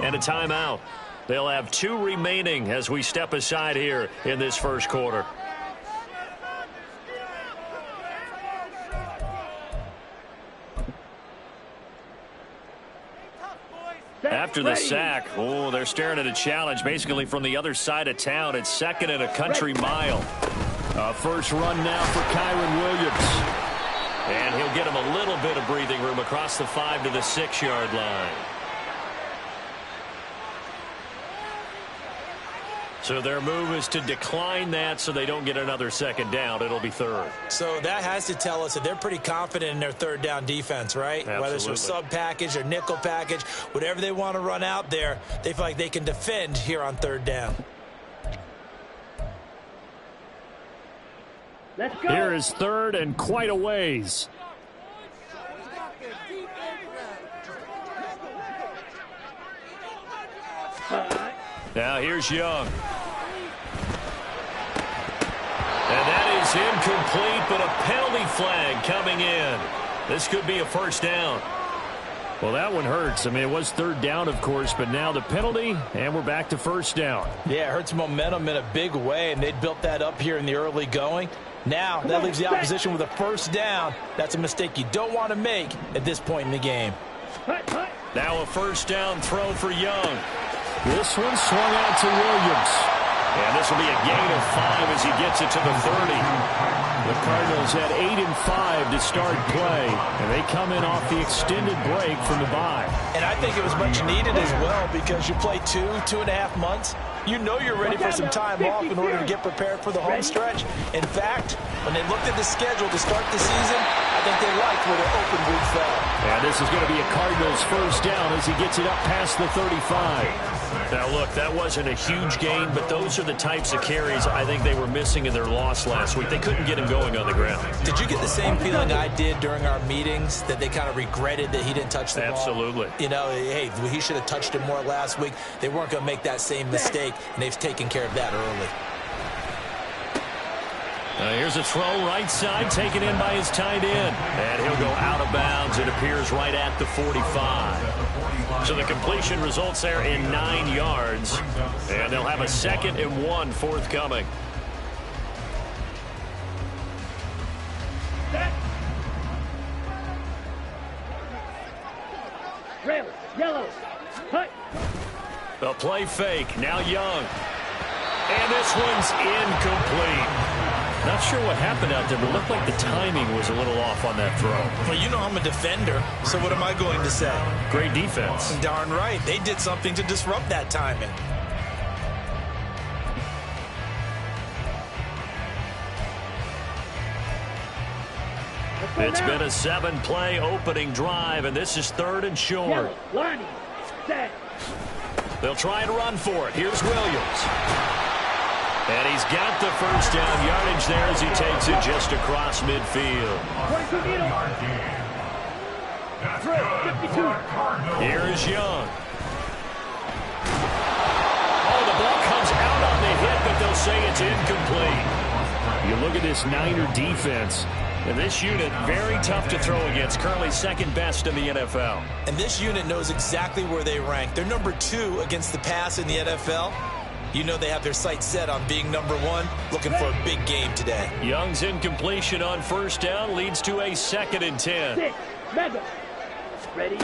And a timeout. They'll have 2 remaining as we step aside here in this first quarter. After the sack, they're staring at a challenge basically from the other side of town. It's 2nd and a country mile. First run now for Kyron Williams. And he'll get him a little bit of breathing room across the 5 to the 6-yard line. So their move is to decline that so they don't get another 2nd down. It'll be 3rd. So that has to tell us that they're pretty confident in their 3rd down defense, right? Absolutely. Whether it's a sub package or nickel package, whatever they want to run out there, they feel like they can defend here on 3rd down. Let's go. Here is 3rd and quite a ways. Now here's Young. And that is incomplete, but a penalty flag coming in. This could be a 1st down. Well, that one hurts. I mean, it was 3rd down, of course, but now the penalty, and we're back to 1st down. Yeah, it hurts momentum in a big way, and they built that up here in the early going. Now, that leaves the opposition with a 1st down. That's a mistake you don't want to make at this point in the game. Now a 1st down throw for Young. This one swung out to Williams. And this will be a gain of 5 as he gets it to the 30. The Cardinals had 8 and 5 to start play, and they come in off the extended break from the bye. And I think it was much needed as well because you play 2.5 months. You know you're ready for some time off in order to get prepared for the home stretch. In fact, when they looked at the schedule to start the season, I think they liked where their open week fell. And this is going to be a Cardinals 1st down as he gets it up past the 35. Now, look, that wasn't a huge gain, but those are the types of carries I think they were missing in their loss last week. They couldn't get him going on the ground. Did you get the same feeling I did during our meetings, that they kind of regretted that he didn't touch the ball? Absolutely. You know, hey, he should have touched it more last week. They weren't going to make that same mistake, and they've taken care of that early. Here's a throw right side, taken in by his tight end. And he'll go out of bounds. It appears right at the 45. So the completion results there in 9 yards. And they'll have a 2nd and 1 forthcoming. Red, yellow, cut. The play fake. Now Young. And this one's incomplete. Not sure what happened out there, but it looked like the timing was a little off on that throw. Well, you know I'm a defender, so what am I going to say? Great defense. Darn right. They did something to disrupt that timing. It's been a 7-play opening drive, and this is 3rd and short. Lonnie, set. They'll try and run for it. Here's Williams. And he's got the 1st down yardage there as he takes it just across midfield. Here's Young. Oh, the ball comes out on the hit, but they'll say it's incomplete. You look at this Niner defense. And this unit, very tough to throw against, currently 2nd best in the NFL. And this unit knows exactly where they rank. They're number 2 against the pass in the NFL. You know they have their sights set on being number 1, looking for a big game today. Young's incompletion on 1st down leads to a 2nd and 10. 6, mega. Ready?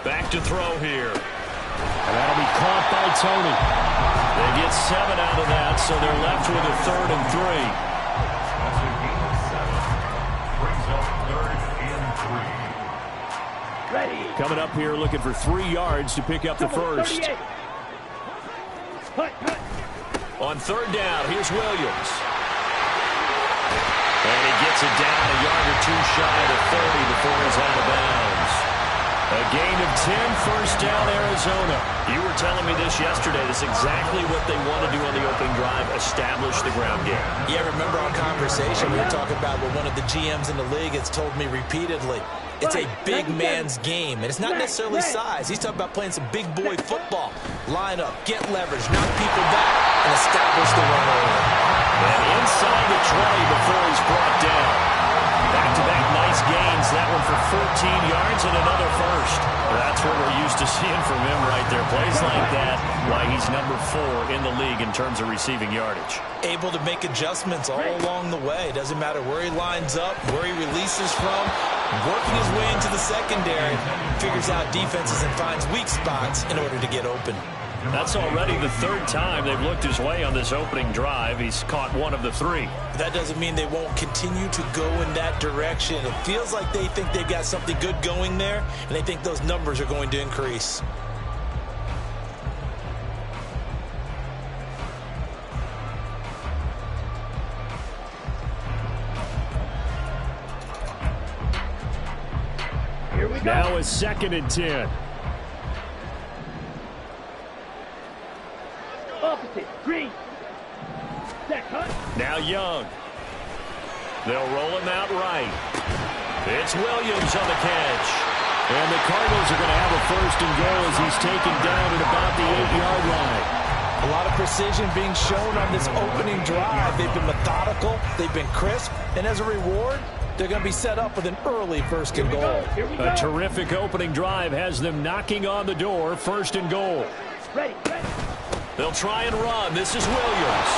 Back to throw here. And that'll be caught by Tony. They get 7 out of that, so they're left with a 3rd and 3. Ready. Coming up here looking for 3 yards to pick up the first. On 3rd down, here's Williams. And he gets it down a yard or 2 shy of the 30 before he's out of bounds. A gain of 10, 1st down, Arizona. You were telling me this yesterday. This is exactly what they want to do on the opening drive, establish the ground game. Yeah, remember our conversation we were talking about what one of the GMs in the league has told me repeatedly. It's a big man's game, and it's not necessarily size. He's talking about playing some big boy football. Line up, get leverage, knock people back, and establish the run over. And inside the 20 before he's brought down. Back-to-back nice gains. That one for 14 yards and another first. That's what we're used to you're seeing from him right there. Plays like that, why he's number 4 in the league in terms of receiving yardage. Able to make adjustments all along the way. Doesn't matter where he lines up, where he releases from, working his way into the secondary, figures out defenses and finds weak spots in order to get open. That's already the 3rd time they've looked his way on this opening drive. He's caught 1 of the 3. That doesn't mean they won't continue to go in that direction. It feels like they think they've got something good going there, and they think those numbers are going to increase. Here we go. Now it's 2nd and 10. Opposite. Green. Set cut. Now Young. They'll roll him out right. It's Williams on the catch. And the Cardinals are going to have a 1st and goal as he's taken down at about the 8-yard line. A lot of precision being shown on this opening drive. They've been methodical. They've been crisp. And as a reward, they're going to be set up with an early 1st and goal. A terrific opening drive has them knocking on the door. 1st and goal. Ready. They'll try and run. This is Williams.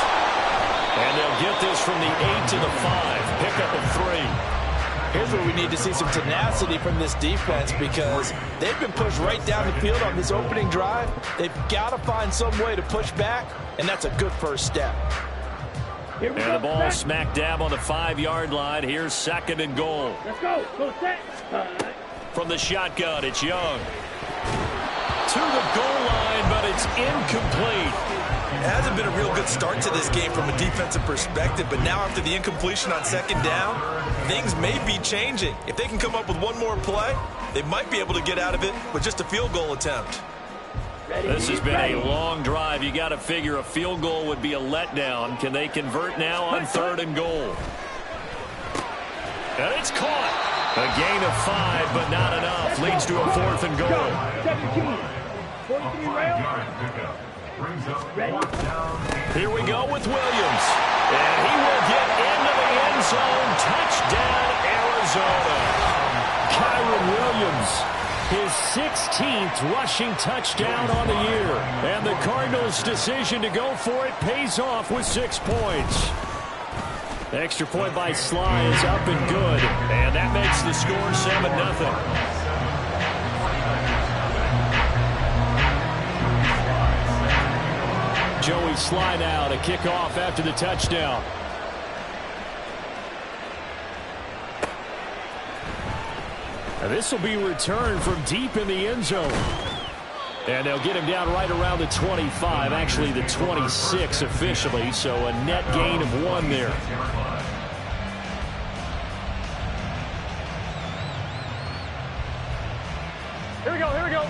And they'll get this from the 8 to the 5. Pickup of 3. Here's where we need to see some tenacity from this defense because they've been pushed right down the field on this opening drive. They've got to find some way to push back, and that's a good 1st step. Here we and go. the ball smack dab on the 5-yard line. Here's 2nd and goal. Let's go. Go set. From the shotgun, it's Young. To the goal line, but it's incomplete. It hasn't been a real good start to this game from a defensive perspective, but now after the incompletion on 2nd down, things may be changing. If they can come up with one more play, they might be able to get out of it with just a field goal attempt. This has been a long drive. You got to figure a field goal would be a letdown. Can they convert now on 3rd and goal? And it's caught. A gain of 5, but not enough. Leads to a 4th and goal. 17. 43 rail. Ready. Here we go with Williams. And he will get into the end zone. Touchdown, Arizona. Kyron Williams, his 16th rushing touchdown on the year. And the Cardinals' decision to go for it pays off with 6 points. The extra point by Sly is up and good. And that makes the score 7-0. Joey Sly now to kick off after the touchdown. And this will be returned from deep in the end zone. And they'll get him down right around the 25, actually the 26 officially, so a net gain of 1 there. Here we go, here we go.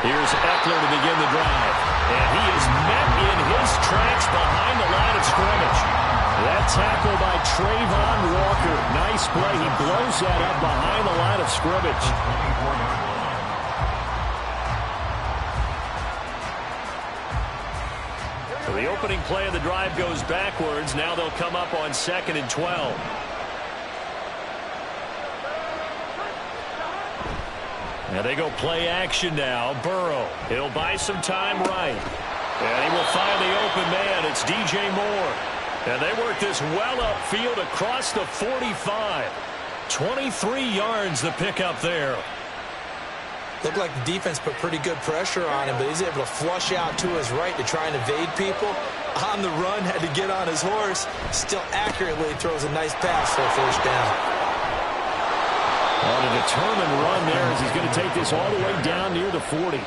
Here's Eckler to begin the drive. And he is met in his tracks behind the line of scrimmage. That tackle by Trayvon Walker. Nice play. He blows that up behind the line of scrimmage. So the opening play of the drive goes backwards. Now they'll come up on 2nd and 12. Now they go play action now. Burrow. He'll buy some time right. And he will find the open man. It's DJ Moore. And they work this well upfield across the 45. 23 yards the pickup there. Looked like the defense put pretty good pressure on him, but he's able to flush out to his right to try and evade people. On the run, had to get on his horse. Still accurately throws a nice pass for a 1st down. On a determined run there as he's going to take this all the way down near the 40.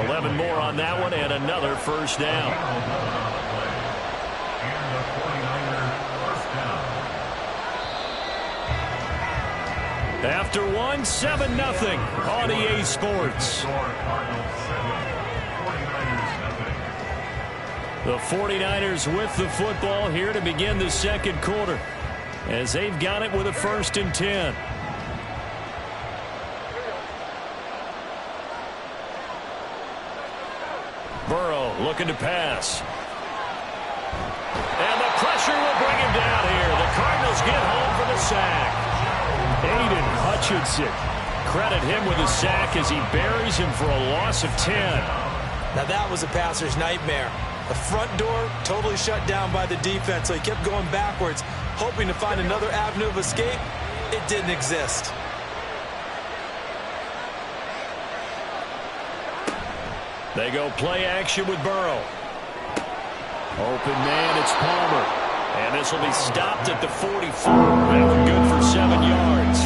11 more on that one and another 1st down. After 1, 7-0 on EA Sports. The 49ers with the football here to begin the 2nd quarter as they've got it with a 1st and 10. looking to pass. And the pressure will bring him down here. The Cardinals get home for the sack. Aiden Hutchinson. Credit him with a sack as he buries him for a loss of 10. Now that was a passer's nightmare. The front door totally shut down by the defense, so he kept going backwards, hoping to find another avenue of escape. It didn't exist. They go play action with Burrow. Open man, it's Palmer. And this will be stopped at the 44. And good for 7 yards.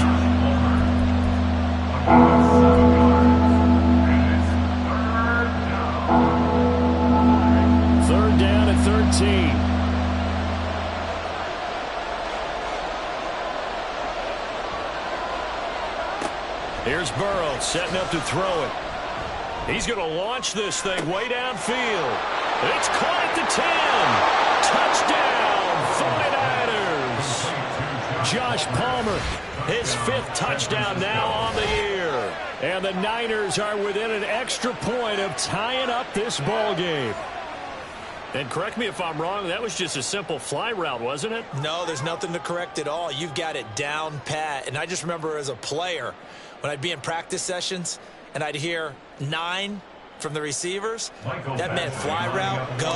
Third down at 13. Here's Burrow setting up to throw it. He's going to launch this thing way downfield. It's caught at the 10. Touchdown, 49ers. Josh Palmer, his 5th touchdown now on the year. And the Niners are within an extra point of tying up this ball game. And correct me if I'm wrong, that was just a simple fly route, wasn't it? No, there's nothing to correct at all. You've got it down pat. And I just remember as a player, when I'd be in practice sessions and I'd hear 9 from the receivers, that meant fly route, go,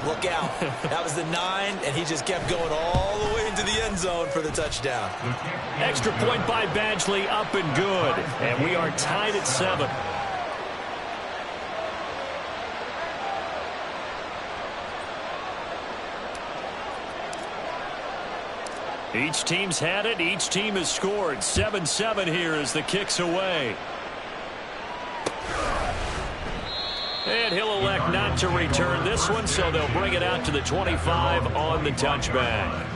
look out. That was the 9, and he just kept going all the way into the end zone for the touchdown. Extra point by Badgley, up and good. And we are tied at 7. Each team's had it. Each team has scored. 7-7 here as the kick's away. And he'll elect not to return this one, so they'll bring it out to the 25 on the touchback.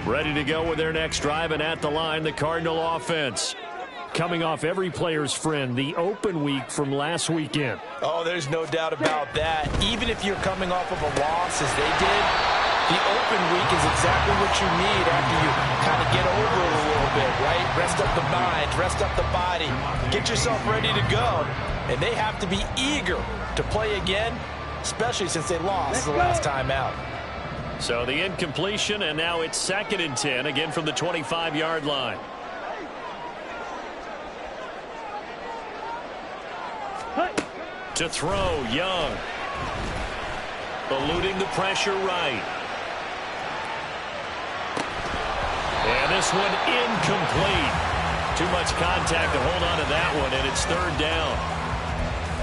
Ready to go with their next drive, and at the line, the Cardinal offense. Coming off every player's friend, the open week from last weekend. Oh, there's no doubt about that. Even if you're coming off of a loss as they did, the open week is exactly what you need after you kind of get over it a little bit, right? Rest up the mind, rest up the body, get yourself ready to go. And they have to be eager to play again, especially since they lost the last time out. So the incompletion, and now it's 2nd and 10, again from the 25-yard line. To throw, Young. Eluding the pressure right. And this one incomplete. Too much contact to hold on to that one, and it's 3rd down.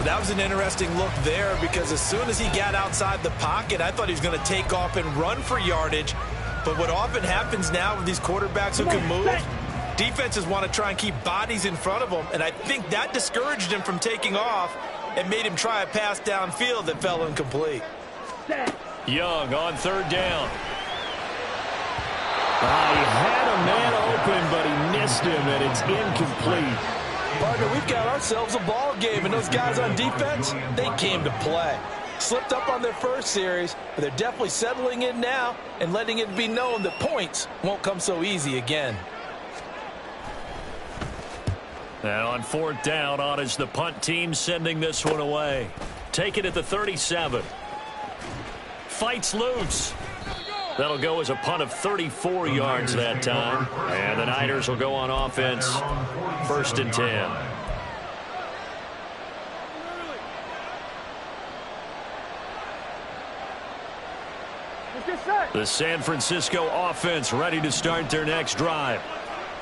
That was an interesting look there because as soon as he got outside the pocket, I thought he was going to take off and run for yardage. But what often happens now with these quarterbacks who can move, defenses want to try and keep bodies in front of them, and I think that discouraged him from taking off and made him try a pass downfield that fell incomplete. Young on 3rd down. He had a man open, but he missed him, and it's incomplete. Partner, we've got ourselves a ball game, and those guys on defense, they came to play. Slipped up on their first series, but they're definitely settling in now and letting it be known that points won't come so easy again. Now on 4th down, on is the punt team sending this one away. Take it at the 37. Fights loose. That'll go as a punt of 34 yards that time. And the Niners will go on offense. 1st and 10. The San Francisco offense ready to start their next drive.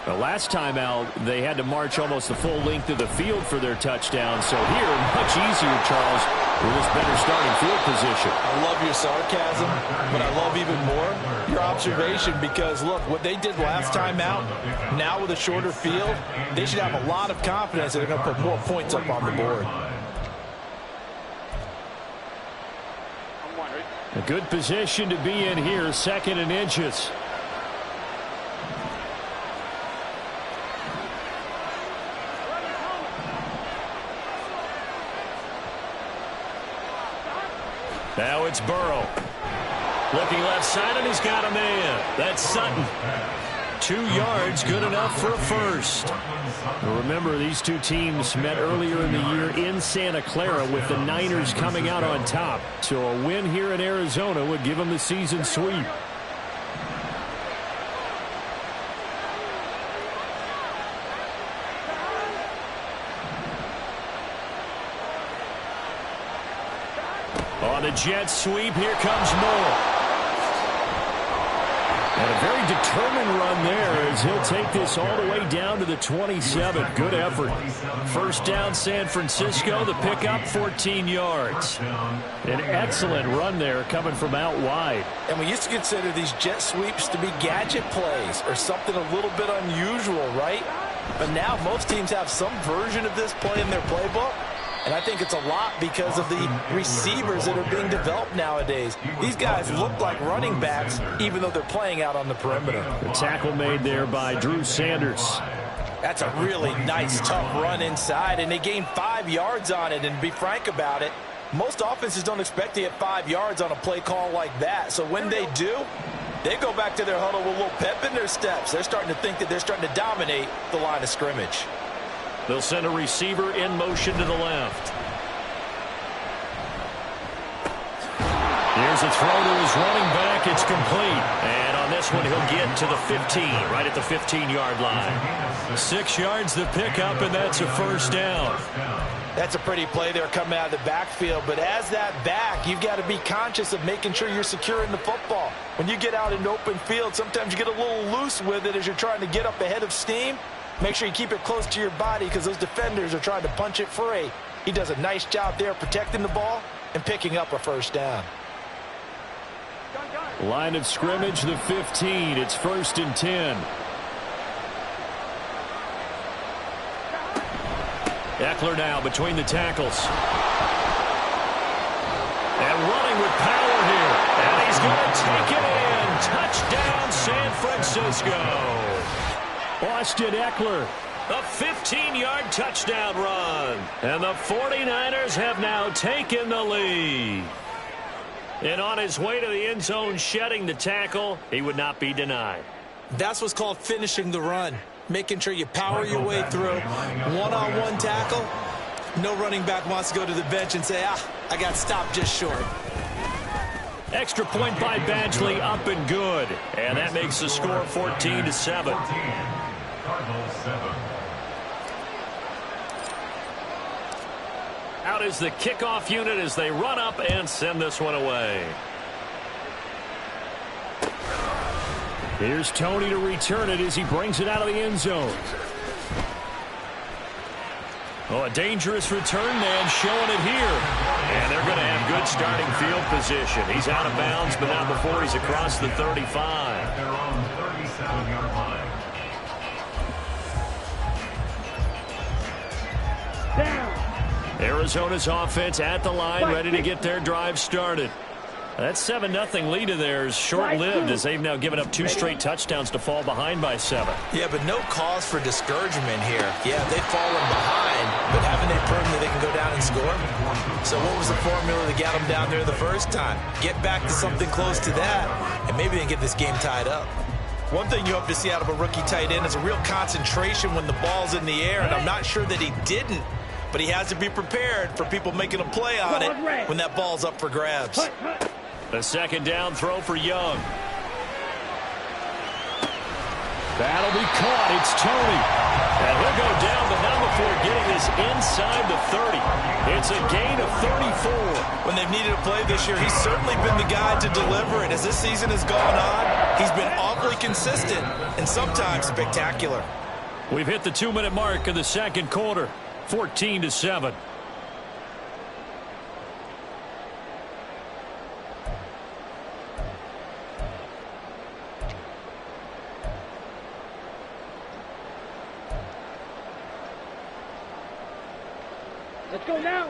The last time out, they had to march almost the full length of the field for their touchdown. So here, much easier, Charles, with this better starting field position. I love your sarcasm, but I love even more your observation because, look, what they did last time out, now with a shorter field, they should have a lot of confidence that they're going to put more points up on the board. A good position to be in here, 2nd and inches. Now it's Burrow. Looking left side, and he's got a man. That's Sutton. 2 yards, good enough for a first. Remember, these two teams met earlier in the year in Santa Clara with the Niners coming out on top. So a win here in Arizona would give them the season sweep. On the jet sweep, here comes Moore. And a very determined run there as he'll take this all the way down to the 27. Good effort. First down, San Francisco. The pickup, 14 yards. An excellent run there coming from out wide. And we used to consider these jet sweeps to be gadget plays or something a little bit unusual, right? But now most teams have some version of this play in their playbook. And I think it's a lot because of the receivers that are being developed nowadays. These guys look like running backs, even though they're playing out on the perimeter. The tackle made there by Drew Sanders. That's a really nice, tough run inside, and they gained 5 yards on it. And to be frank about it, most offenses don't expect to get 5 yards on a play call like that. So when they do, they go back to their huddle with a little pep in their steps. They're starting to think that they're starting to dominate the line of scrimmage. They'll send a receiver in motion to the left. Here's a throw to his running back. It's complete. And on this one, he'll get to the 15, right at the 15-yard line. 6 yards the pickup, and that's a first down. That's a pretty play there coming out of the backfield. But as that back, you've got to be conscious of making sure you're securing the football. When you get out in open field, sometimes you get a little loose with it as you're trying to get up ahead of steam. Make sure you keep it close to your body because those defenders are trying to punch it free. He does a nice job there protecting the ball and picking up a first down. Line of scrimmage, the 15. It's 1st and 10. Eckler now between the tackles. And running with power here. And he's going to take it in. Touchdown, San Francisco. Austin Eckler, a 15-yard touchdown run. And the 49ers have now taken the lead. And on his way to the end zone, shedding the tackle, he would not be denied. That's what's called finishing the run. Making sure you power your way through. One-on-one tackle. No running back wants to go to the bench and say, I got stopped just short. Extra point by Badgley, up and good. And that makes the score 14-7. Out is the kickoff unit as they run up and send this one away. Here's Tony to return it as he brings it out of the end zone. Oh, a dangerous return man showing it here. And they're going to have good starting field position. He's out of bounds, but not before he's across the 35. They're on the 37-yard line. Down. Arizona's offense at the line, ready to get their drive started. That 7-0 lead of theirs short-lived as they've now given up 2 straight touchdowns to fall behind by 7. Yeah, but no cause for discouragement here. Yeah, they've fallen behind, but haven't they proven that they can go down and score? So what was the formula that got them down there the first time? Get back to something close to that, and maybe they can get this game tied up. One thing you hope to see out of a rookie tight end is a real concentration when the ball's in the air, and I'm not sure that he didn't, but he has to be prepared for people making a play on it when that ball's up for grabs. A second down throw for Young. That'll be caught. It's Tony. And he'll go down, but not before getting this inside the 30. It's a gain of 34. When they've needed a play this year, he's certainly been the guy to deliver it. As this season has gone on, he's been awfully consistent and sometimes spectacular. We've hit the 2-minute mark of the second quarter. 14-7. Let's go now.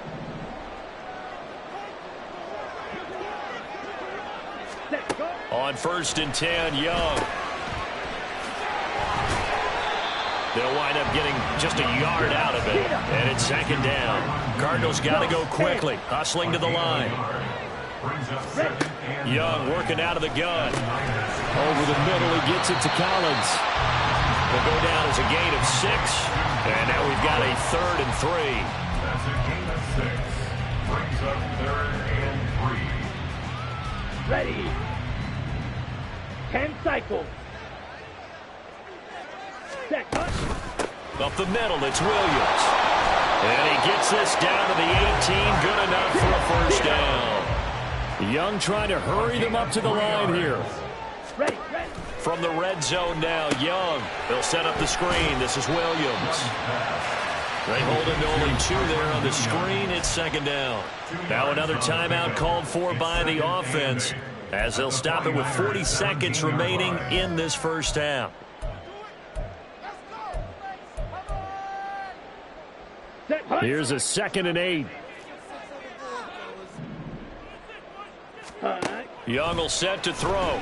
Let's go. On 1st and 10, Young. They'll wind up getting just a yard out of it. And it's second down. Cardinals got to go quickly. Hustling to the line. Brings up second and Young working out of the gun. Over the middle, he gets it to Collins. Will go down as a gain of 6. And now we've got a 3rd and 3. That's a gain of 6. Brings up 3rd and 3. Ready. 10 cycles. Set. Cut. Up the middle, it's Williams. And he gets this down to the 18. Good enough for a first down. Young trying to hurry them up to the line here. Ready. Ready. From the red zone now, Young. They'll set up the screen. This is Williams. They hold him to only 2 there on the screen. It's 2nd down. Now another timeout called for by the offense, as they'll stop it with 40 seconds remaining in this first half. Here's a 2nd and 8. Young will set to throw.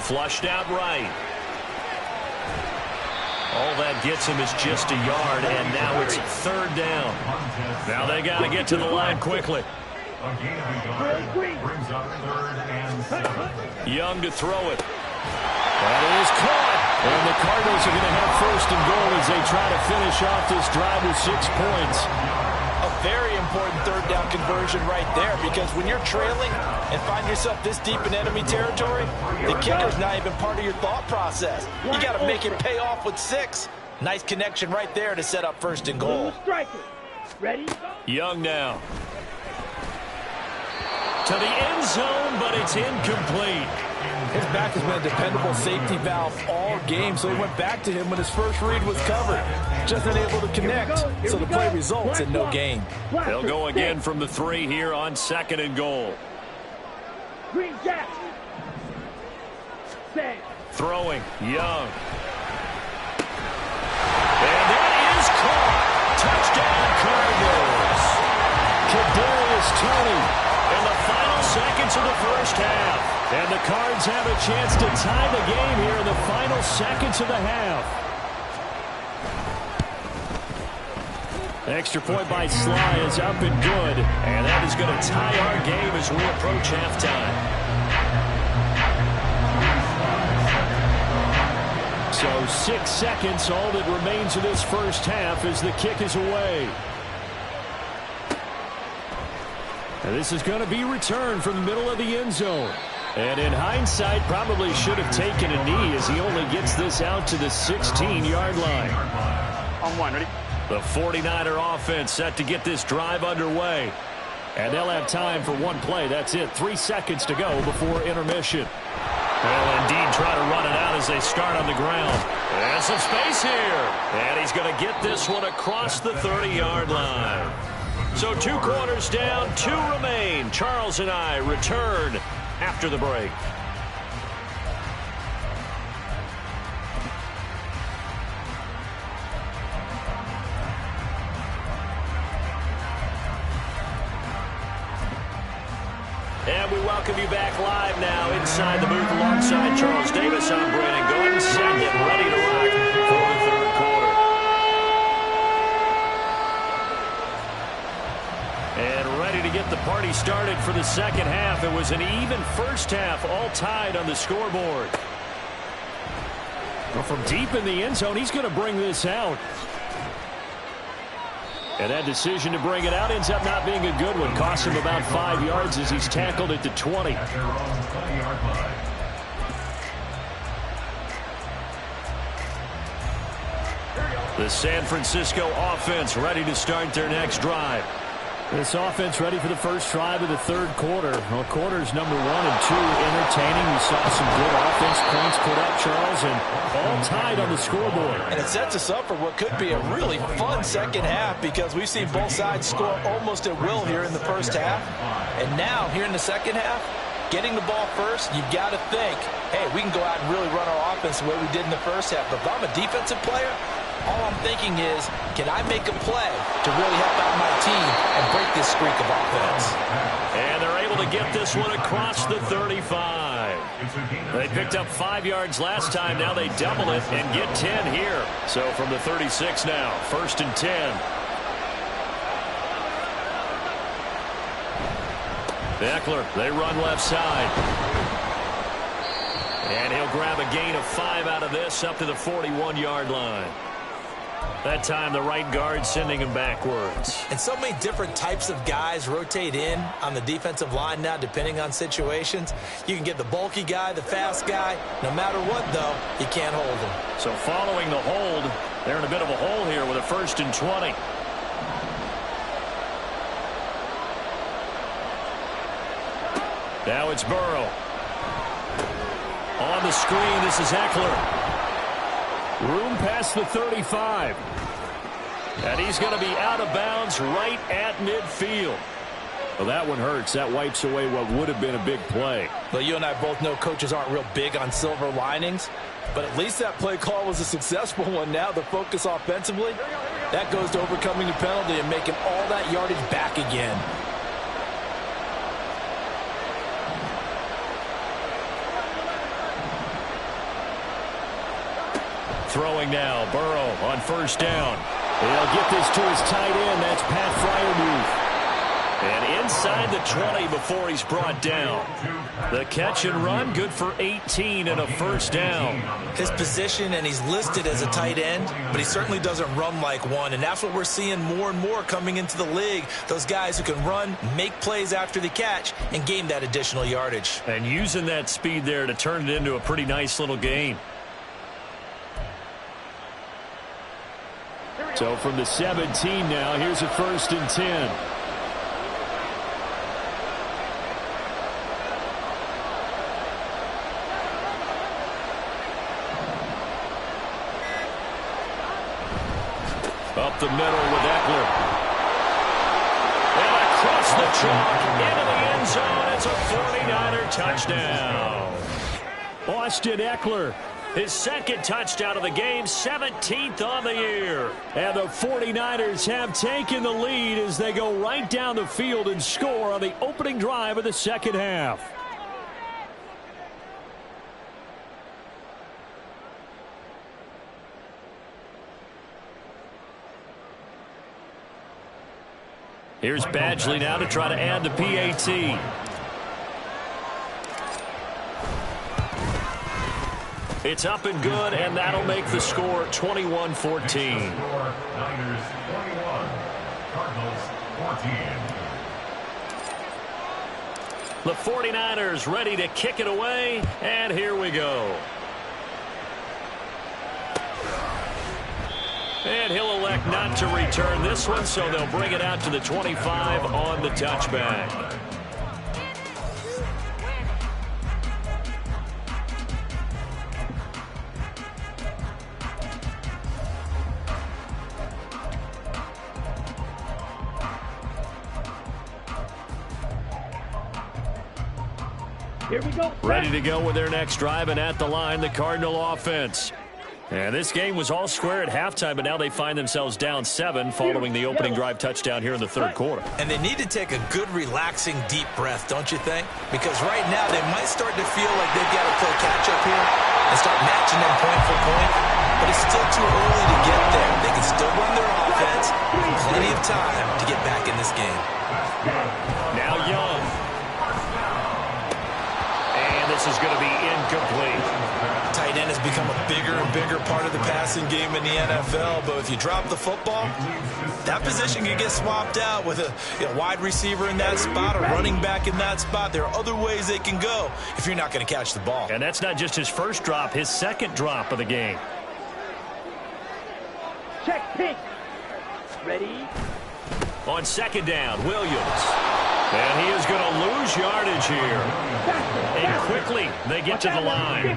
Flushed out right. All that gets him is just a yard, and now it's 3rd down. Now they got to get to the line quickly. A gain of a yard. Brings up 3rd and 7. Young to throw it. That is caught. And the Cardinals are going to have 1st and goal as they try to finish off this drive with 6 points. A very important 3rd down conversion right there, because when you're trailing and find yourself this deep in enemy territory, the kicker's not even part of your thought process. You got to make it pay off with 6. Nice connection right there to set up 1st and goal. Striker. Ready. Young now. To the end zone, but it's incomplete. His back has been a dependable safety valve all game, so he went back to him when his first read was covered. Just unable to connect, so the play results in no gain. They'll go again from the 3 here on 2nd and goal. Green Jack. Set. Throwing, Young. And that is caught. Touchdown, Cardinals. Kadarius Toney in the final seconds of the first half. And the Cards have a chance to tie the game here in the final seconds of the half. Extra point by Sly is up and good. And that is going to tie our game as we approach halftime. So 6 seconds, all that remains of this first half as the kick is away. And this is going to be returned from the middle of the end zone. And in hindsight, probably should have taken a knee as he only gets this out to the 16-yard line. On 1, ready? The 49er offense set to get this drive underway. And they'll have time for 1 play. That's it. 3 seconds to go before intermission. They'll indeed try to run it out as they start on the ground. And some space here. And he's going to get this one across the 30-yard line. So 2 quarters down, 2 remain. Charles and I return after the break. And we welcome you back live now inside the booth alongside Charles Davis. I'm Brandon Gordon, set and ready to rock for the 3rd quarter. And ready to get the party started for the 2nd half. It was an even first half, all tied on the scoreboard. Well, from deep in the end zone, he's going to bring this out. And that decision to bring it out ends up not being a good one. Costs him about 5 yards as he's tackled at the 20. The San Francisco offense ready to start their next drive. This offense ready for the first drive of the 3rd quarter. Well, quarters number 1 and 2 entertaining. We saw some good offense points put up, Charles, and all tied on the scoreboard. And it sets us up for what could be a really fun 2nd half, because we've seen both sides score almost at will here in the first half. And now, here in the 2nd half, getting the ball first, you've got to think, hey, we can go out and really run our offense the way we did in the first half. But if I'm a defensive player, all I'm thinking is, can I make a play to really help out my team and break this streak of offense? And they're able to get this one across the 35. They picked up 5 yards last time. Now they double it and get 10 here. So from the 36 now, 1st and 10. Eckler, they run left side. And he'll grab a gain of 5 out of this up to the 41-yard line. That time the right guard sending him backwards. And so many different types of guys rotate in on the defensive line now depending on situations. You can get the bulky guy, the fast guy. No matter what, though, you can't hold him. So following the hold, they're in a bit of a hole here with a 1st and 20. Now it's Burrow. On the screen, this is Eckler. Room past the 35. And he's going to be out of bounds right at midfield. Well, that one hurts. That wipes away what would have been a big play. Well, you and I both know coaches aren't real big on silver linings, but at least that play call was a successful one. Now the focus offensively, that goes to overcoming the penalty and making all that yardage back again. Throwing now, Burrow on 1st down. He'll get this to his tight end. That's Pat Freiermuth. And inside the 20 before he's brought down. The catch and run, good for 18 and a 1st down. His position, and he's listed as a tight end, but he certainly doesn't run like one, and that's what we're seeing more and more coming into the league. Those guys who can run, make plays after the catch, and gain that additional yardage. And using that speed there to turn it into a pretty nice little game. So from the 17 now, here's a 1st and 10. Up the middle with Eckler. And across the chalk into the end zone. It's a 49er touchdown. Austin Eckler. His 2nd touchdown of the game, 17th on the year. And the 49ers have taken the lead as they go right down the field and score on the opening drive of the 2nd half. Here's Badgley now to try to add the PAT. It's up and good, and that'll make the score 21-14. Niners 21, Cardinals 14. The 49ers ready to kick it away, and here we go. And he'll elect not to return this one, so they'll bring it out to the 25 on the touchback. Here we go. Ready to go with their next drive, and at the line, the Cardinal offense. And this game was all square at halftime, but now they find themselves down 7 following the opening drive touchdown here in the 3rd quarter. And they need to take a good, relaxing, deep breath, don't you think? Because right now they might start to feel like they've got to play catch-up here and start matching them point for point. But it's still too early to get there. They can still run their offense. Plenty of time to get back in this game. Now Young. And this is going to be incomplete. Tight end has become a bigger and bigger part of the passing game in the NFL, but if you drop the football, that position can get swapped out with a wide receiver in that spot, a running back in that spot. There are other ways they can go if you're not going to catch the ball. And that's not just his 1st drop, his 2nd drop of the game. Check pink. Ready? On 2nd down, Williams. And he is going to lose yardage here. And quickly, they get to the line.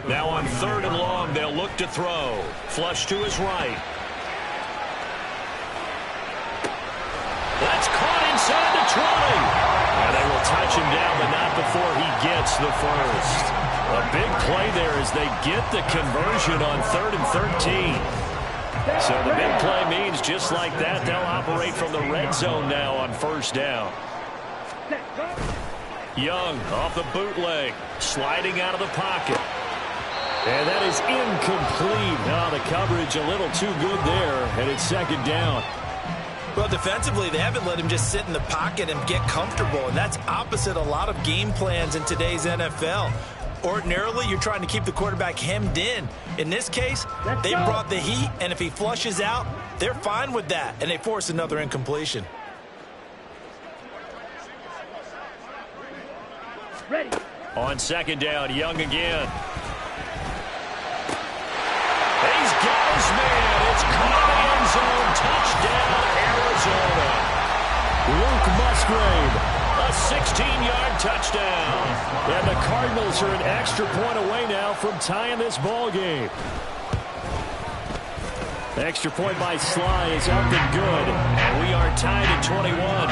Now on 3rd and long, they'll look to throw. Flush to his right. That's caught inside the 20. And they will touch him down, but not before he gets the 1st. A big play there as they get the conversion on 3rd and 13. So the big play means just like that, they'll operate from the red zone now on 1st down. Young off the bootleg, sliding out of the pocket. And that is incomplete. Now the coverage a little too good there, and it's 2nd down. Well, defensively, they haven't let him just sit in the pocket and get comfortable, and that's opposite a lot of game plans in today's NFL. Ordinarily, you're trying to keep the quarterback hemmed in. In this case, they brought the heat, and if he flushes out, they're fine with that, and they force another incompletion. Ready. On second down, Young again. He's got his man. It's caught in the end zone. Touchdown, Arizona. Luke Musgrave, a 16-yard touchdown. And the Cardinals are an extra point away now from tying this ball game. The extra point by Sly is up and good. And we are tied at 21.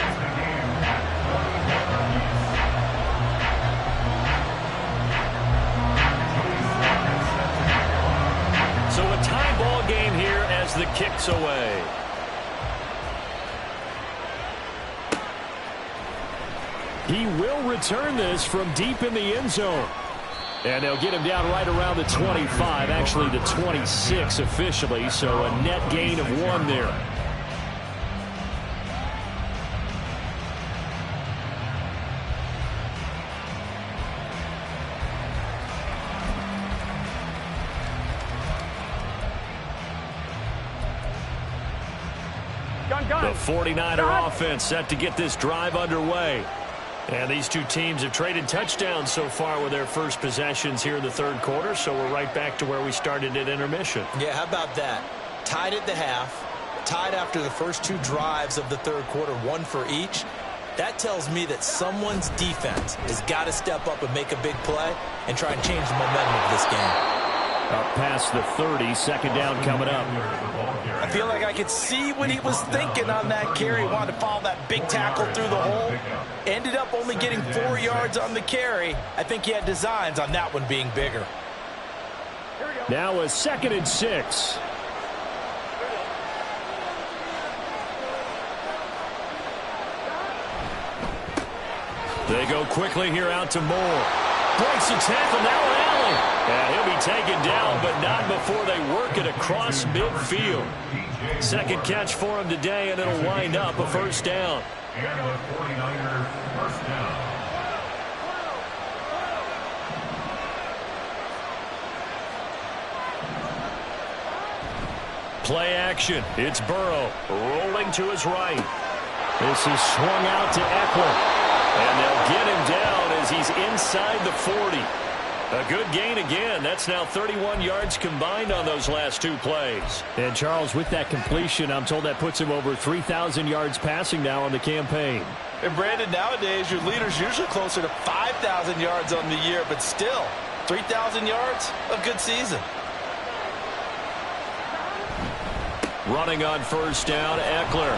So a tie ball game here as the kick's away. He will return this from deep in the end zone. And they'll get him down right around the 25, actually the 26 officially, so a net gain of 1 there. The 49er offense set to get this drive underway. And these two teams have traded touchdowns so far with their first possessions here in the third quarter, so we're right back to where we started at intermission. Yeah, how about that? Tied at the half, tied after the first 2 drives of the third quarter, 1 for each. That tells me that someone's defense has got to step up and make a big play and try and change the momentum of this game. Up past the 30, second down coming up. I feel like I could see what he was thinking on that carry. Wanted to follow that big tackle through the hole. Ended up only getting 4 yards on the carry. I think he had designs on that one being bigger. Now a 2nd and 6. They go quickly here out to Moore. Breaks the tackle, now Allen. And he'll be taken down, but not before they work it across midfield. Second catch for him today, and it'll wind up a first down. And the 49ers first down. Play action. It's Burrow rolling to his right. This is swung out to Eckler. And they'll get him down as he's inside the 40. A good gain again. That's now 31 yards combined on those last 2 plays. And Charles, with that completion, I'm told that puts him over 3,000 yards passing now on the campaign. And Brandon, nowadays your leader's usually closer to 5,000 yards on the year, but still, 3,000 yards, a good season. Running on first down, Eckler.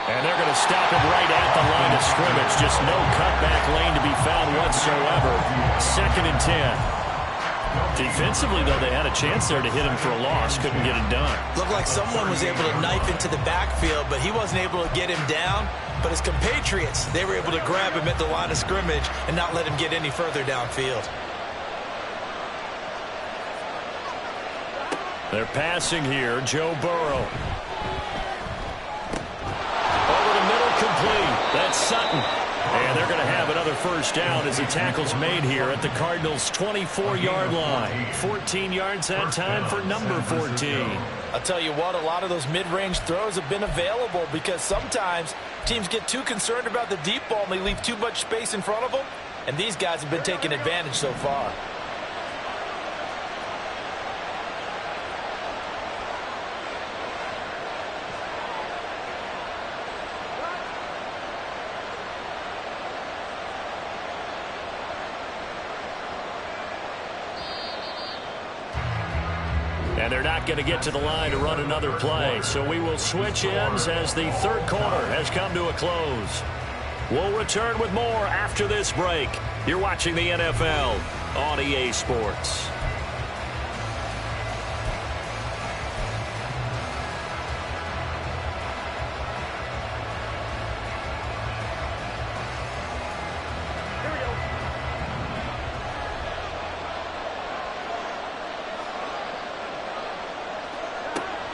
And they're going to stop him right at the line of scrimmage. Just no cutback lane to be found whatsoever. 2nd and 10. Defensively, though, they had a chance there to hit him for a loss. Couldn't get it done. Looked like someone was able to knife into the backfield, but he wasn't able to get him down. But his compatriots, they were able to grab him at the line of scrimmage and not let him get any further downfield. They're passing here. Joe Burrow. Complete. That's Sutton. And they're going to have another first down as the tackle's made here at the Cardinals' 24-yard line. 14 yards that time for number 14. I'll tell you what, a lot of those mid-range throws have been available because sometimes teams get too concerned about the deep ball and they leave too much space in front of them. And these guys have been taking advantage so far. And they're not going to get to the line to run another play. So we will switch ends as the third quarter has come to a close. We'll return with more after this break. You're watching the NFL on EA Sports.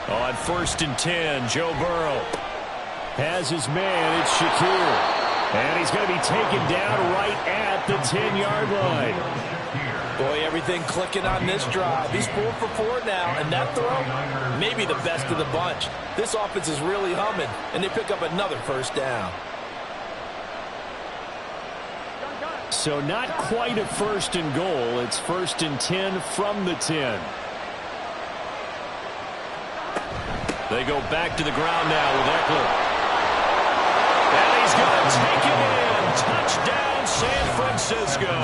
On 1st and 10, Joe Burrow. has his man. It's Shakir. And he's going to be taken down right at the 10-yard line. Boy, everything clicking on this drive. He's 4 for 4 now, and that throw, maybe the best of the bunch. This offense is really humming, and they pick up another first down. So not quite a first and goal. It's 1st and 10 from the 10. They go back to the ground now with Eckler. And he's going to take it in. Touchdown, San Francisco.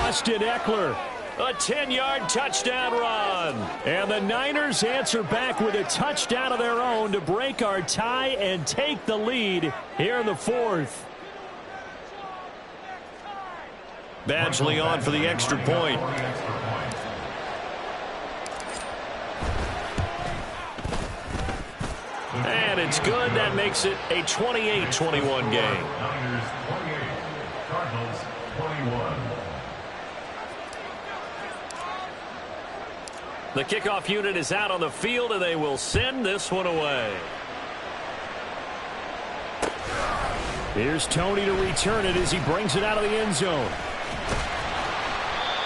Austin Eckler, a 10-yard touchdown run. And the Niners answer back with a touchdown of their own to break our tie and take the lead here in the 4th. Badgley on for the extra point. And it's good. That makes it a 28-21 game. Niners 28, Cardinals 21. The kickoff unit is out on the field, and they will send this one away. Here's Tony to return it as he brings it out of the end zone.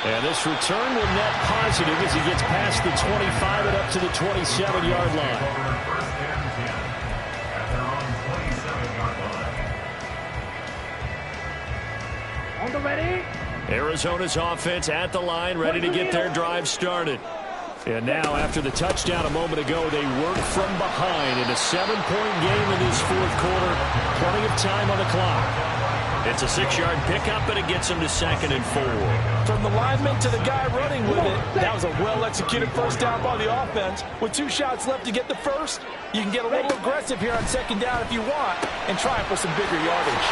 And this return will net positive as he gets past the 25 and up to the 27-yard line. On the ready. Arizona's offense at the line, ready to get their drive started. And now, after the touchdown a moment ago, they work from behind in a 7-point game in this 4th quarter. Plenty of time on the clock. It's a 6-yard pickup, and it gets them to 2nd and 4. From the lineman to the guy running with it, that was a well-executed first down by the offense. With 2 shots left to get the first, you can get a little aggressive here on 2nd down if you want and try for some bigger yardage.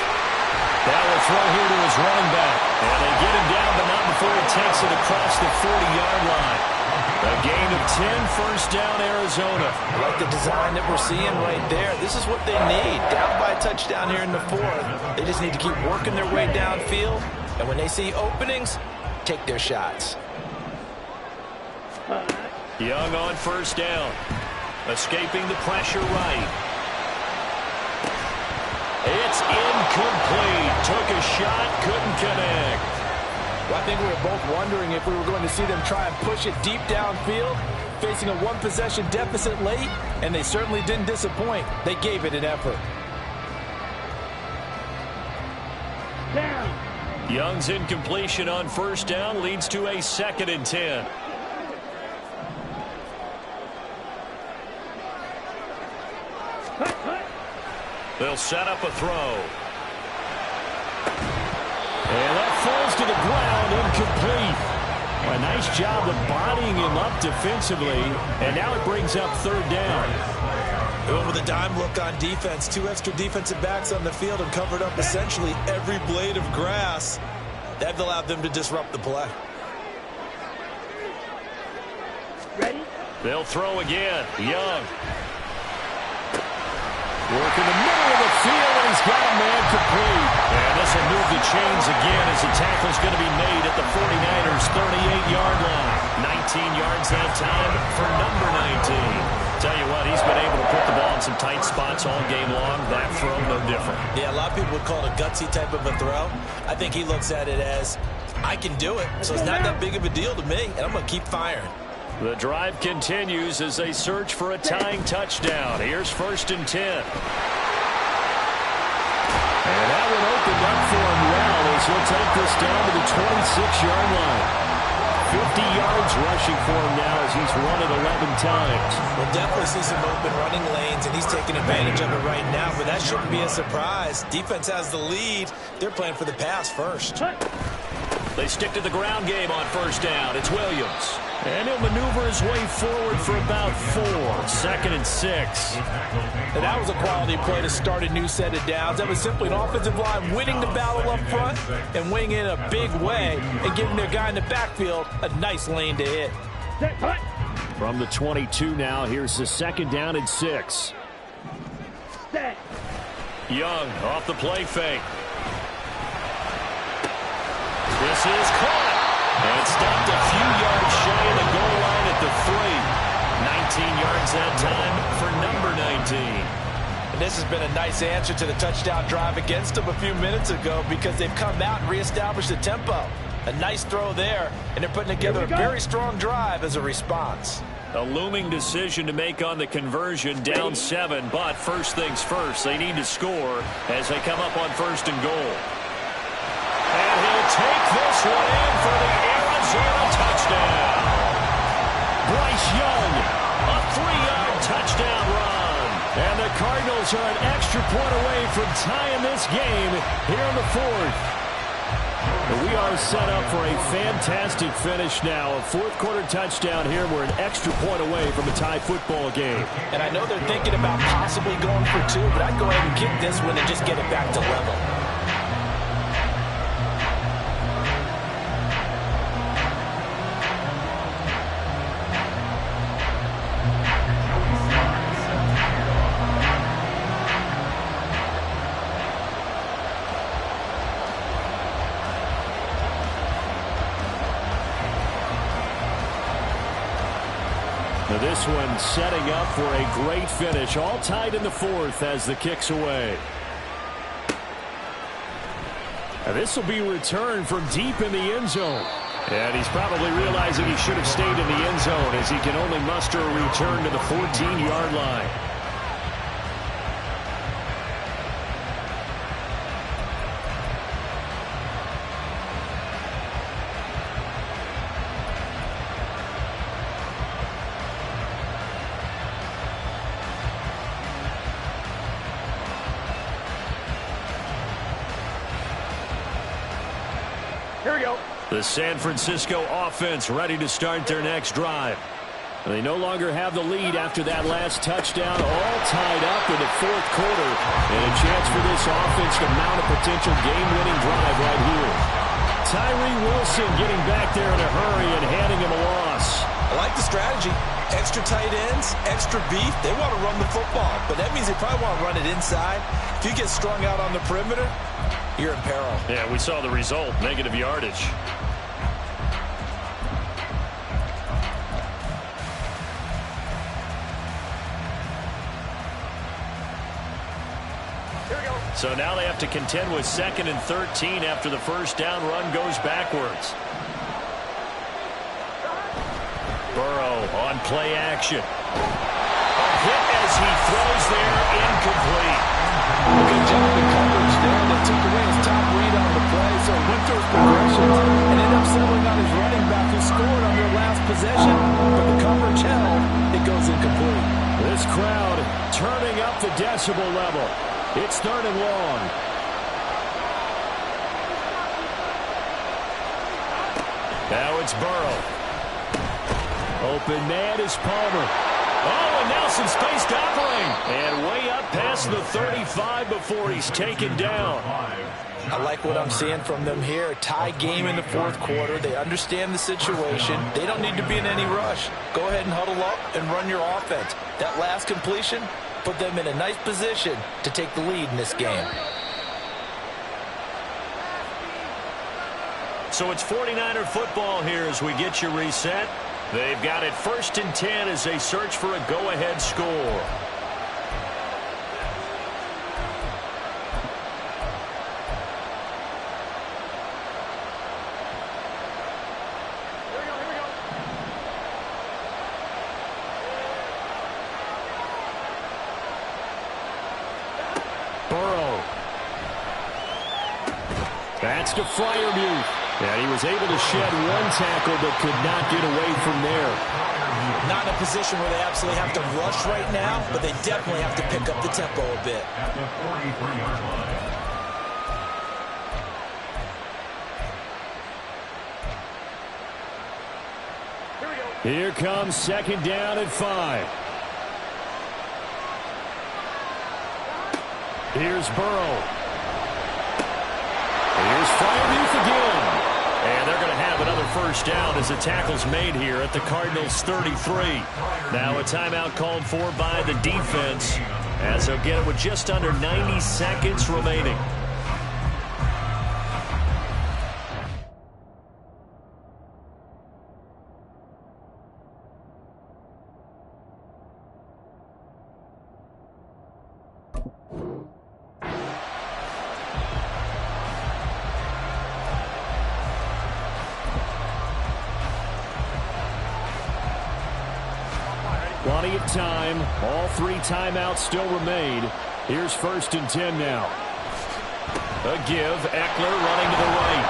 That will throw here to his running back. And they get him down, but not before he takes it across the 40-yard line. A gain of 10, first down, Arizona. I like the design that we're seeing right there. This is what they need. Down by a touchdown here in the 4th. They just need to keep working their way downfield. And when they see openings, take their shots. Young on first down. Escaping the pressure right. It's incomplete. Took a shot, couldn't connect. Well, I think we were both wondering if we were going to see them try and push it deep downfield, facing a 1-possession deficit late, and they certainly didn't disappoint. They gave it an effort. Down. Young's incompletion on first down leads to a 2nd and 10. They'll set up a throw. And that falls to the ground, incomplete. A nice job of bodying him up defensively, and now it brings up 3rd down. Going with a dime look on defense. 2 extra defensive backs on the field and covered up essentially every blade of grass. That allowed them to disrupt the play. Ready. They'll throw again. Young. Work in the middle of the field, and he's got a man complete. And this will move the chains again as the tackle's going to be made at the 49ers' 38-yard line. 19 yards that time for number 19. Tell you what, he's been able to put the ball in some tight spots all game long. That throw, no different. Yeah, a lot of people would call it a gutsy type of a throw. I think he looks at it as, I can do it, so it's not that big of a deal to me, and I'm going to keep firing. The drive continues as they search for a tying touchdown. Here's 1st and 10. And that one opened up for him well as he'll take this down to the 26-yard line. 50 yards rushing for him now as he's run it 11 times. We'll definitely see some open running lanes, and he's taking advantage of it right now, but that shouldn't be a surprise. Defense has the lead. They're playing for the pass first. They stick to the ground game on first down. It's Williams. And he'll maneuver his way forward for about 4. 2nd and 6. And that was a quality play to start a new set of downs. That was simply an offensive line winning the battle up front and winning in a big way and giving their guy in the backfield a nice lane to hit. From the 22 now, here's the 2nd down and 6. Young off the play fake. This is caught. And stopped a few yards shy of the goal line at the 3. 19 yards that time for number 19. And this has been a nice answer to the touchdown drive against them a few minutes ago because they've come out and reestablished the tempo. A nice throw there, and they're putting together a very strong drive as a response. A looming decision to make on the conversion, down 7, but first things first, they need to score as they come up on 1st and goal. And he'll take this one in for the Arizona touchdown. Bryce Young, a 3-yard touchdown run. And the Cardinals are an extra point away from tying this game here in the 4th. We are set up for a fantastic finish now. A 4th-quarter touchdown here. We're an extra point away from a tie football game. And I know they're thinking about possibly going for 2, but I'd go ahead and kick this one and just get it back to level. This one setting up for a great finish. All tied in the 4th as the kick's away. And this will be returned from deep in the end zone. And he's probably realizing he should have stayed in the end zone as he can only muster a return to the 14-yard line. Here we go. The San Francisco offense ready to start their next drive. They no longer have the lead after that last touchdown, all tied up in the 4th quarter. And a chance for this offense to mount a potential game-winning drive right here. Tyree Wilson getting back there in a hurry and handing him a loss. I like the strategy. Extra tight ends, extra beef. They want to run the football, but that means they probably want to run it inside. If you get strung out on the perimeter, you're in peril. Yeah, we saw the result, negative yardage. So now they have to contend with 2nd and 13 after the first down run goes backwards. Burrow on play action. A hit as he throws there, incomplete. Good job in coverage there. They took away his top read on the play, so went through his progressions and ended up settling on his running back who scored on their last possession. But the coverage held, it goes incomplete. This crowd turning up the decibel level. It's 3rd and long. Now it's Burrow. Open man is Palmer. Oh, and now some space to operate. And way up past the 35 before he's taken down. I like what I'm seeing from them here. A tie game in the 4th quarter. They understand the situation. They don't need to be in any rush. Go ahead and huddle up and run your offense. That last completion put them in a nice position to take the lead in this game. So it's 49er football here as we get you reset. They've got it 1st and 10 as they search for a go-ahead score. Burrow. That's to Freiermuth. And he was able to shed one tackle but could not get away from there. Not in a position where they absolutely have to rush right now, but they definitely have to pick up the tempo a bit. At the 43-yard line. Here comes 2nd down and 5. Here's Burrow. Here's Freiermuth again. And they're going to have another first down as the tackle's made here at the Cardinals' 33. Now a timeout called for by the defense as they'll get it with just under 90 seconds remaining. Plenty of time. All 3 timeouts still remain. Here's 1st and 10 now. A give. Eckler running to the right.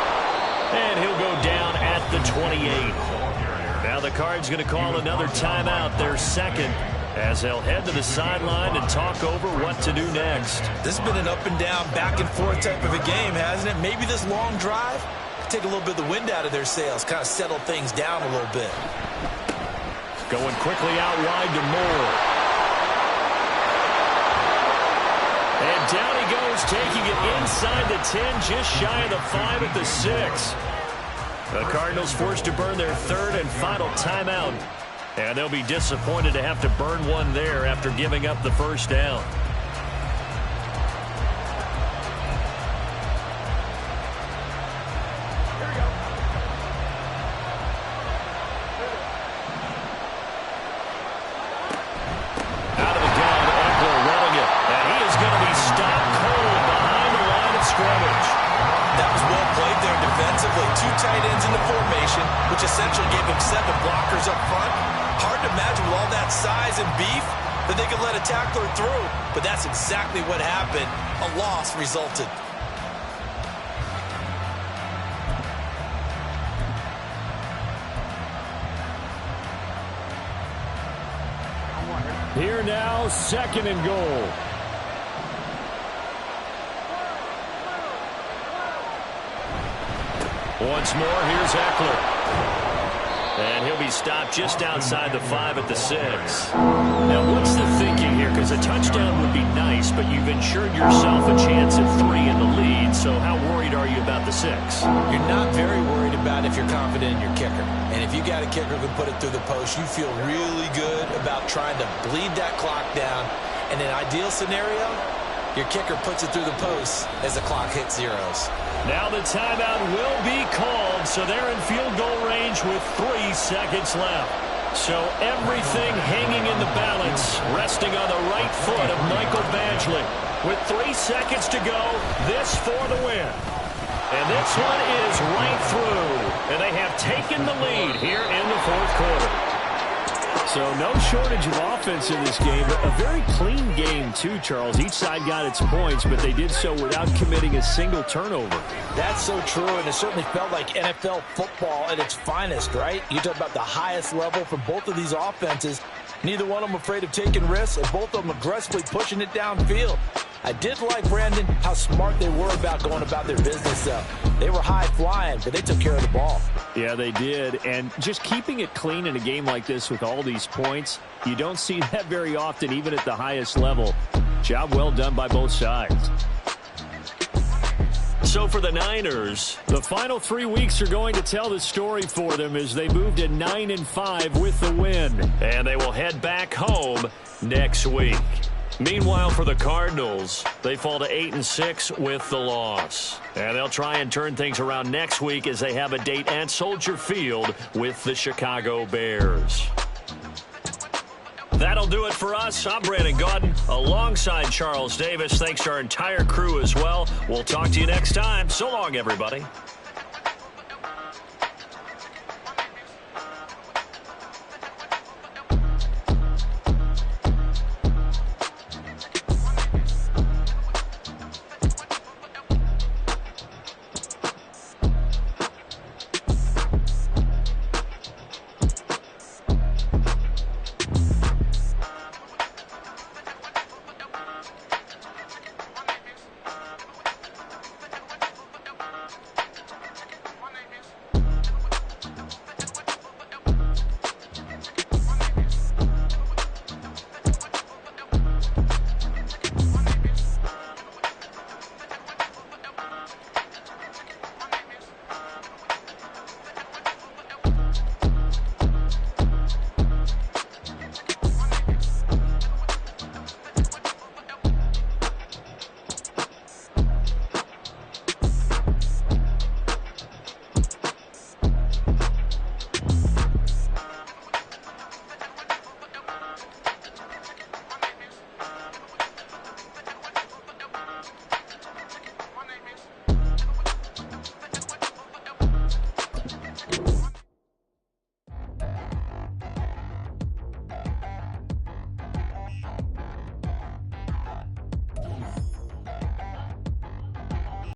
And he'll go down at the 28. Now the Cards going to call another timeout, their 2nd, as they'll head to the sideline and talk over what to do next. This has been an up and down, back and forth type of a game, hasn't it? Maybe this long drive take a little bit of the wind out of their sails, kind of settle things down a little bit. Going quickly out wide to Moore. And down he goes, taking it inside the 10, just shy of the 5 at the 6. The Cardinals forced to burn their 3rd and final timeout. And they'll be disappointed to have to burn one there after giving up the 1st down. Tight ends in the formation, which essentially gave him 7 blockers up front. Hard to imagine with all that size and beef that they could let a tackler through, but that's exactly what happened. A loss resulted. Here now, 2nd and goal. Once more, here's Eckler. And he'll be stopped just outside the 5 at the 6. Now, what's the thinking here? Because a touchdown would be nice, but you've ensured yourself a chance at 3 in the lead. So how worried are you about the 6? You're not very worried about if you're confident in your kicker. And if you got a kicker who can put it through the post, you feel really good about trying to bleed that clock down. In an ideal scenario, your kicker puts it through the post as the clock hits zeros. Now the timeout will be called, so they're in field goal range with 3 seconds left. So everything hanging in the balance, resting on the right foot of Michael Badgley. With 3 seconds to go, this for the win. And this one is right through. And they have taken the lead here in the 4th quarter. So no shortage of offense in this game, but a very clean game too, Charles. Each side got its points, but they did so without committing a single turnover. That's so true, and it certainly felt like NFL football at its finest, right? You talk about the highest level from both of these offenses. Neither one of them afraid of taking risks, and both of them aggressively pushing it downfield. I did like, Brandon, how smart they were about going about their business, though. They were high-flying, but they took care of the ball. Yeah, they did. And just keeping it clean in a game like this with all these points, you don't see that very often, even at the highest level. Job well done by both sides. So for the Niners, the final 3 weeks are going to tell the story for them as they move to 9-5 with the win. And they will head back home next week. Meanwhile, for the Cardinals, they fall to 8-6 with the loss. And they'll try and turn things around next week as they have a date at Soldier Field with the Chicago Bears. That'll do it for us. I'm Brandon Gaudin alongside Charles Davis. Thanks to our entire crew as well. We'll talk to you next time. So long, everybody.